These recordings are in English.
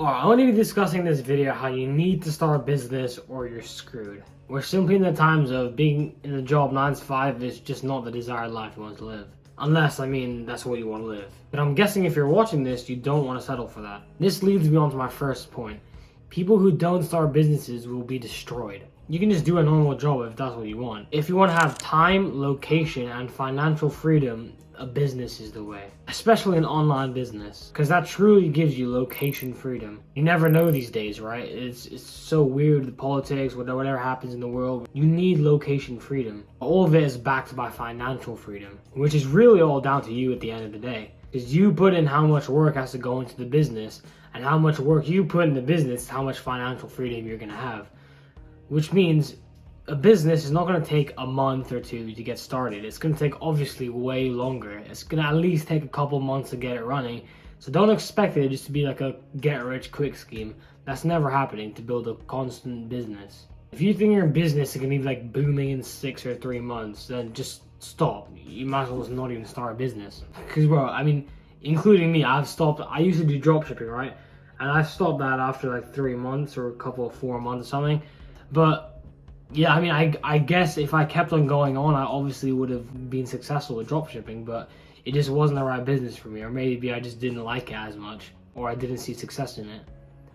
I want to be discussing in this video how you need to start a business or you're screwed. We're simply in the times of being in a job 9 to 5 is just not the desired life you want to live. Unless, that's what you want to live. But I'm guessing if you're watching this, you don't want to settle for that. This leads me on to my first point. People who don't start businesses will be destroyed. You can just do a normal job if that's what you want. If you want to have time, location, and financial freedom, a business is the way. Especially an online business, because that truly gives you location freedom. You never know these days, right? It's so weird, the politics, whatever happens in the world. You need location freedom. All of it is backed by financial freedom, which is really all down to you at the end of the day. Because you put in how much work has to go into the business, and how much work you put in the business, how much financial freedom you're going to have. Which means a business is not going to take a month or two to get started. It's going to take obviously way longer. It's going to at least take a couple months to get it running. So don't expect it just to be like a get rich quick scheme. That's never happening to build a constant business. If you think your business is going to be like booming in 6 or 3 months, then just stop. You might as well just not even start a business. Because bro, including me, I've stopped. I used to do dropshipping, right? And I stopped that after like 3 months or a couple of 4 months or something. But yeah, I guess if I kept on going on, I obviously would have been successful with dropshipping, but it just wasn't the right business for me, or maybe I just didn't like it as much, or I didn't see success in it.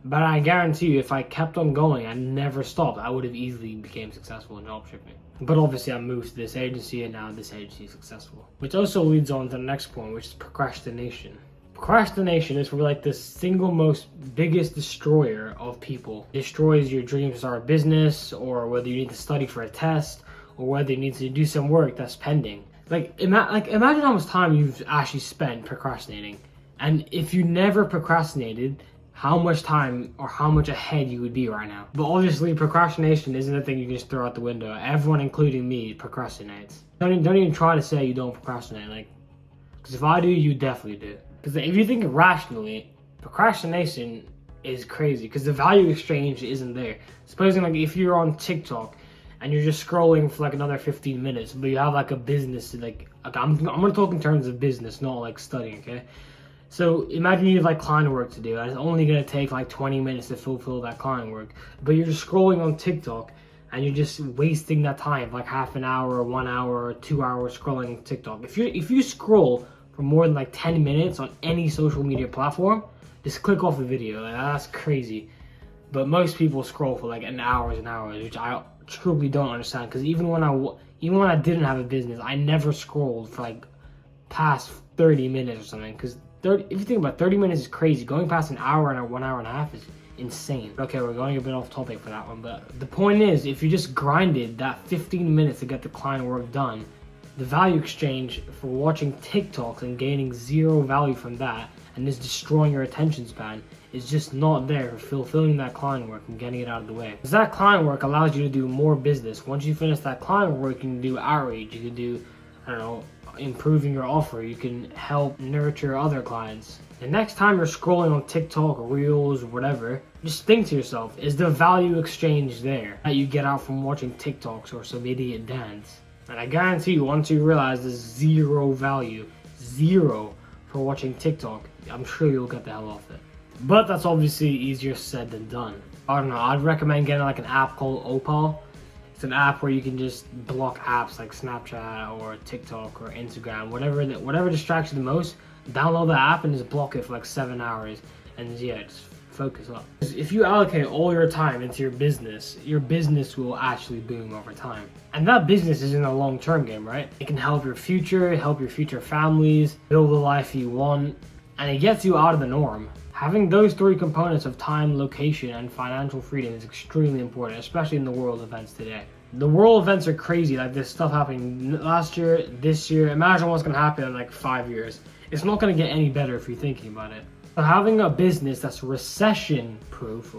But I guarantee you, if I kept on going and never stopped, I would have easily became successful in dropshipping. But obviously I moved to this agency, and now this agency is successful. Which also leads on to the next point, which is procrastination. Procrastination is probably like the single most biggest destroyer of people. It destroys your dreams to start a business, or whether you need to study for a test, or whether you need to do some work that's pending. Imagine how much time you've actually spent procrastinating. And if you never procrastinated, how much time or how much ahead you would be right now. But obviously procrastination isn't a thing you can just throw out the window. Everyone, including me, procrastinates. Don't even try to say you don't procrastinate. Because if I do, you definitely do. Because if you think rationally, procrastination is crazy because the value exchange isn't there. Supposing if you're on TikTok and you're just scrolling for another 15 minutes, but you have a business I'm gonna talk in terms of business, not studying, okay? So imagine you have client work to do and it's only gonna take 20 minutes to fulfill that client work, but you're just scrolling on TikTok and you're just wasting that time, half an hour, 1 hour, 2 hours scrolling TikTok. If you scroll for more than 10 minutes on any social media platform, just click off the video. That's crazy. But most people scroll for an hours and hours, which I truly don't understand. Because even when I didn't have a business, I never scrolled for past 30 minutes or something. Because if you think about it, 30 minutes is crazy. Going past an hour and 1 hour and a half is insane. Okay, we're going a bit off topic for that one, but the point is, if you just grinded that 15 minutes to get the client work done, the value exchange for watching TikToks and gaining zero value from that and just destroying your attention span is just not there for fulfilling that client work and getting it out of the way. Because that client work allows you to do more business. Once you finish that client work, you can do outreach, you can do, improving your offer, you can help nurture other clients. The next time you're scrolling on TikTok or Reels or whatever, just think to yourself, is the value exchange there that you get out from watching TikToks or some idiot dance? And I guarantee you, once you realize there's zero value, zero for watching TikTok, I'm sure you'll get the hell off it. But that's obviously easier said than done. I don't know, I'd recommend getting an app called Opal. It's an app where you can just block apps like Snapchat or TikTok or Instagram, whatever distracts you the most. Download the app and just block it for 7 hours, and just focus up. If you allocate all your time into your business will actually boom over time. And that business is in a long-term game, right? It can help your future families, build the life you want, and it gets you out of the norm. Having those 3 components of time, location, and financial freedom is extremely important, especially in the world events today. The world events are crazy, this stuff happening last year, this year. Imagine what's gonna happen in 5 years. It's not gonna get any better if you're thinking about it. So having a business that's recession proof,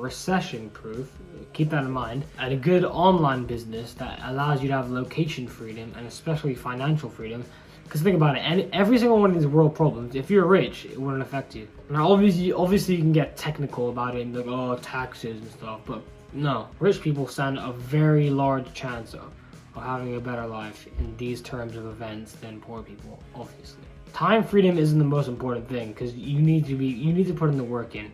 keep that in mind, and a good online business that allows you to have location freedom and especially financial freedom. Because think about it, and every single one of these world problems, if you're rich, it wouldn't affect you. Now obviously you can get technical about it and taxes and stuff, but no, rich people stand a very large chance of having a better life in these terms of events than poor people, obviously. Time freedom isn't the most important thing because you need to put in the work in.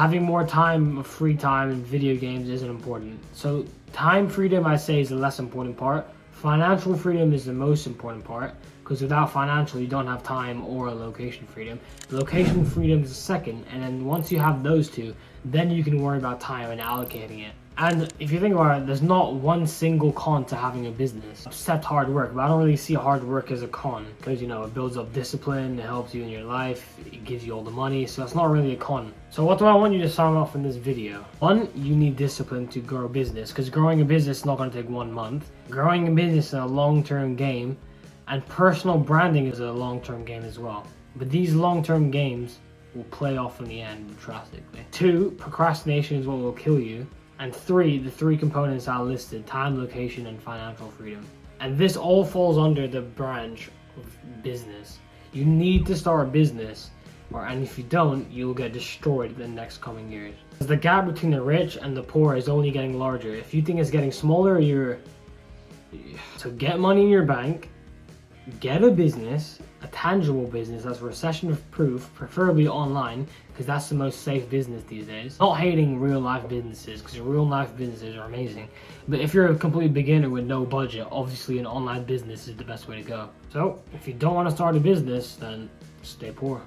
Having more time, free time in video games isn't important. So time freedom, I say, is the less important part. Financial freedom is the most important part, because without financial, you don't have time or location freedom. Location freedom is the second, and then once you have those two, then you can worry about time and allocating it. And if you think about it, there's not one single con to having a business, except hard work. But I don't really see hard work as a con, because, you know, it builds up discipline, it helps you in your life, it gives you all the money, so that's not really a con. So what do I want you to sum up in this video? One, you need discipline to grow a business, because growing a business is not going to take 1 month. Growing a business is a long-term game, and personal branding is a long-term game as well. But these long-term games will play off in the end drastically. 2, procrastination is what will kill you. And 3, the 3 components I listed: time, location, and financial freedom. And this all falls under the branch of business. You need to start a business, and if you don't, you'll get destroyed in the next coming years. The gap between the rich and the poor is only getting larger. If you think it's getting smaller, so get money in your bank, get a business, a tangible business that's recession-proof, preferably online, because that's the most safe business these days. Not hating real-life businesses, because real-life businesses are amazing. But if you're a complete beginner with no budget, obviously an online business is the best way to go. So, if you don't want to start a business, then stay poor.